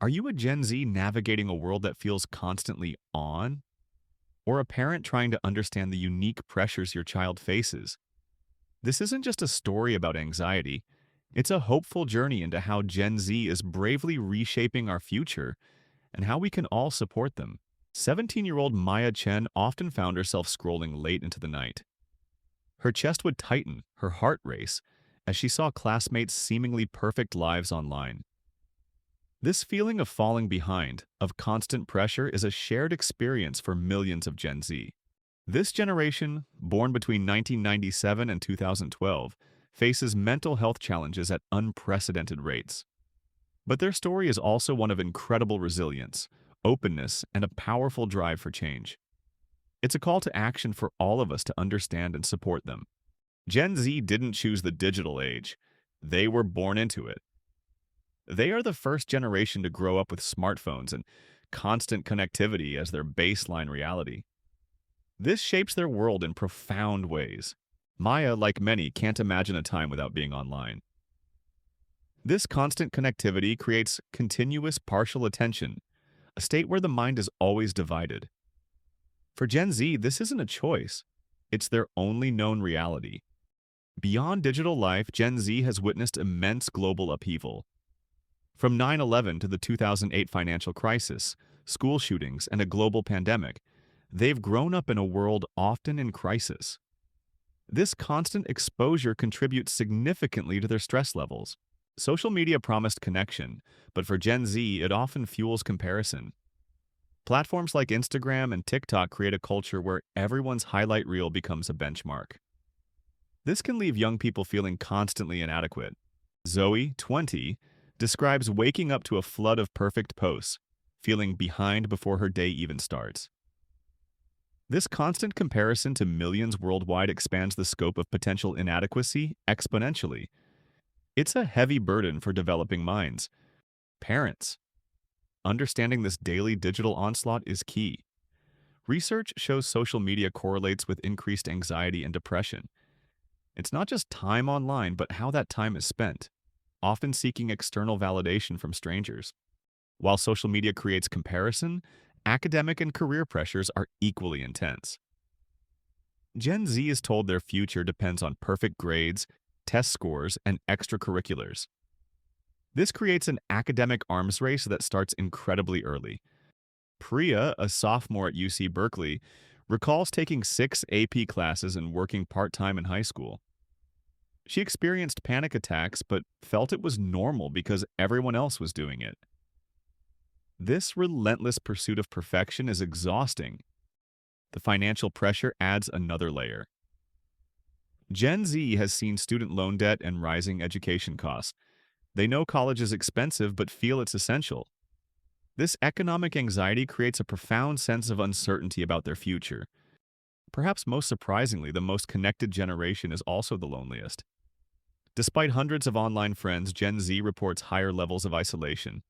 Are you a Gen Z navigating a world that feels constantly on? Or a parent trying to understand the unique pressures your child faces? This isn't just a story about anxiety. It's a hopeful journey into how Gen Z is bravely reshaping our future and how we can all support them. 17-year-old Maya Chen often found herself scrolling late into the night. Her chest would tighten, her heart race, as she saw classmates' seemingly perfect lives online. This feeling of falling behind, of constant pressure, is a shared experience for millions of Gen Z. This generation, born between 1997 and 2012, faces mental health challenges at unprecedented rates. But their story is also one of incredible resilience, openness, and a powerful drive for change. It's a call to action for all of us to understand and support them. Gen Z didn't choose the digital age. They were born into it. They are the first generation to grow up with smartphones and constant connectivity as their baseline reality. This shapes their world in profound ways. Maya, like many, can't imagine a time without being online. This constant connectivity creates continuous partial attention, a state where the mind is always divided. For Gen Z, this isn't a choice. It's their only known reality. Beyond digital life, Gen Z has witnessed immense global upheaval. From 9/11 to the 2008 financial crisis, school shootings, and a global pandemic, they've grown up in a world often in crisis. This constant exposure contributes significantly to their stress levels. Social media promised connection, but for Gen Z, it often fuels comparison. Platforms like Instagram and TikTok create a culture where everyone's highlight reel becomes a benchmark. This can leave young people feeling constantly inadequate. Zoe, 20, describes waking up to a flood of perfect posts, feeling behind before her day even starts. This constant comparison to millions worldwide expands the scope of potential inadequacy exponentially. It's a heavy burden for developing minds. Parents, understanding this daily digital onslaught is key. Research shows social media correlates with increased anxiety and depression. It's not just time online, but how that time is spent, often seeking external validation from strangers. While social media creates comparison, academic and career pressures are equally intense. Gen Z is told their future depends on perfect grades, test scores, and extracurriculars. This creates an academic arms race that starts incredibly early. Priya, a sophomore at UC Berkeley, recalls taking 6 AP classes and working part-time in high school. She experienced panic attacks but felt it was normal because everyone else was doing it. This relentless pursuit of perfection is exhausting. The financial pressure adds another layer. Gen Z has seen student loan debt and rising education costs. They know college is expensive but feel it's essential. This economic anxiety creates a profound sense of uncertainty about their future. Perhaps most surprisingly, the most connected generation is also the loneliest. Despite hundreds of online friends, Gen Z reports higher levels of isolation.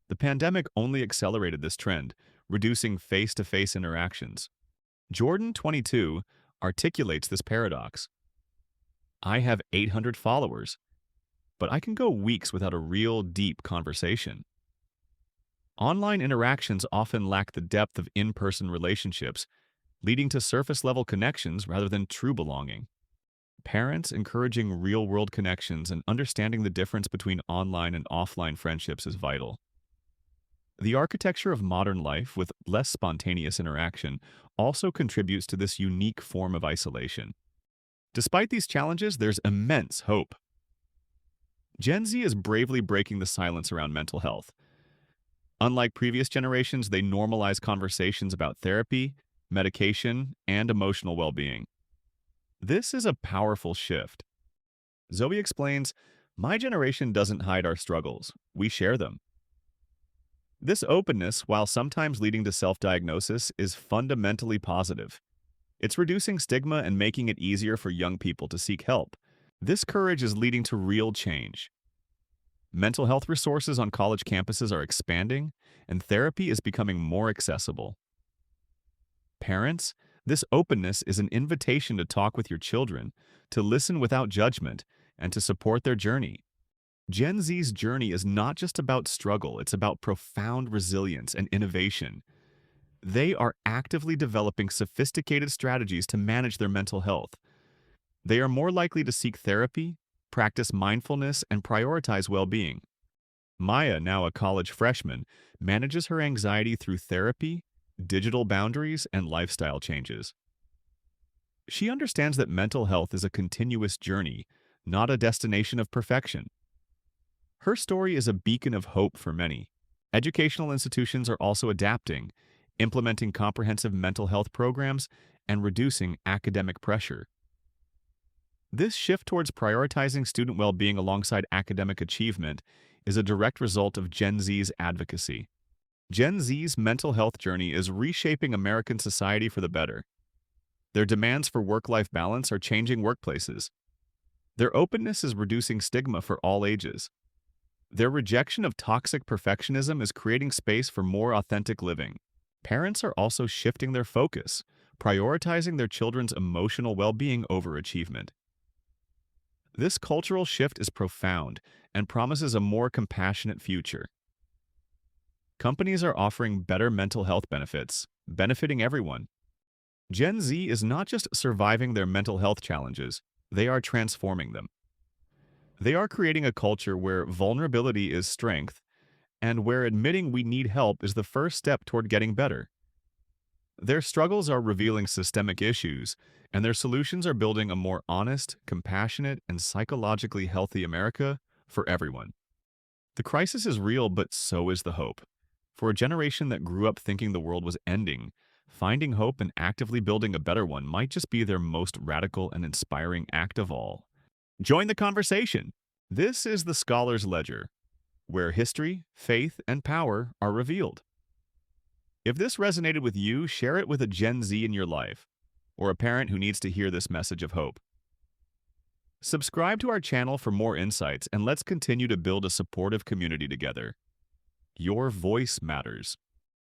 The pandemic only accelerated this trend, reducing face-to-face interactions. Jordan, 22, articulates this paradox. I have 800 followers, but I can go weeks without a real, deep conversation. Online interactions often lack the depth of in-person relationships, leading to surface-level connections rather than true belonging. Parents encouraging real-world connections and understanding the difference between online and offline friendships is vital. The architecture of modern life, with less spontaneous interaction, also contributes to this unique form of isolation. Despite these challenges, there's immense hope. Gen Z is bravely breaking the silence around mental health. Unlike previous generations, they normalize conversations about therapy, medication, and emotional well-being. This is a powerful shift. Zoe explains, "My generation doesn't hide our struggles. We share them." This openness, while sometimes leading to self-diagnosis, is fundamentally positive. It's reducing stigma and making it easier for young people to seek help. This courage is leading to real change. Mental health resources on college campuses are expanding, and therapy is becoming more accessible. Parents, this openness is an invitation to talk with your children, to listen without judgment, and to support their journey. Gen Z's journey is not just about struggle, it's about profound resilience and innovation. They are actively developing sophisticated strategies to manage their mental health. They are more likely to seek therapy, practice mindfulness, and prioritize well being. Maya, now a college freshman, manages her anxiety through therapy, digital boundaries, and lifestyle changes. She understands that mental health is a continuous journey, not a destination of perfection. Her story is a beacon of hope for many. Educational institutions are also adapting, implementing comprehensive mental health programs, and reducing academic pressure. This shift towards prioritizing student well-being alongside academic achievement is a direct result of Gen Z's advocacy. Gen Z's mental health journey is reshaping American society for the better. Their demands for work-life balance are changing workplaces. Their openness is reducing stigma for all ages. Their rejection of toxic perfectionism is creating space for more authentic living. Parents are also shifting their focus, prioritizing their children's emotional well-being over achievement. This cultural shift is profound and promises a more compassionate future. Companies are offering better mental health benefits, benefiting everyone. Gen Z is not just surviving their mental health challenges, they are transforming them. They are creating a culture where vulnerability is strength and where admitting we need help is the first step toward getting better. Their struggles are revealing systemic issues, and their solutions are building a more honest, compassionate, and psychologically healthy America for everyone. The crisis is real, but so is the hope. For a generation that grew up thinking the world was ending, finding hope and actively building a better one might just be their most radical and inspiring act of all. Join the conversation. This is the Scholar's Ledger, where history, faith, and power are revealed. If this resonated with you, share it with a Gen Z in your life, or a parent who needs to hear this message of hope. Subscribe to our channel for more insights, and let's continue to build a supportive community together. Your voice matters.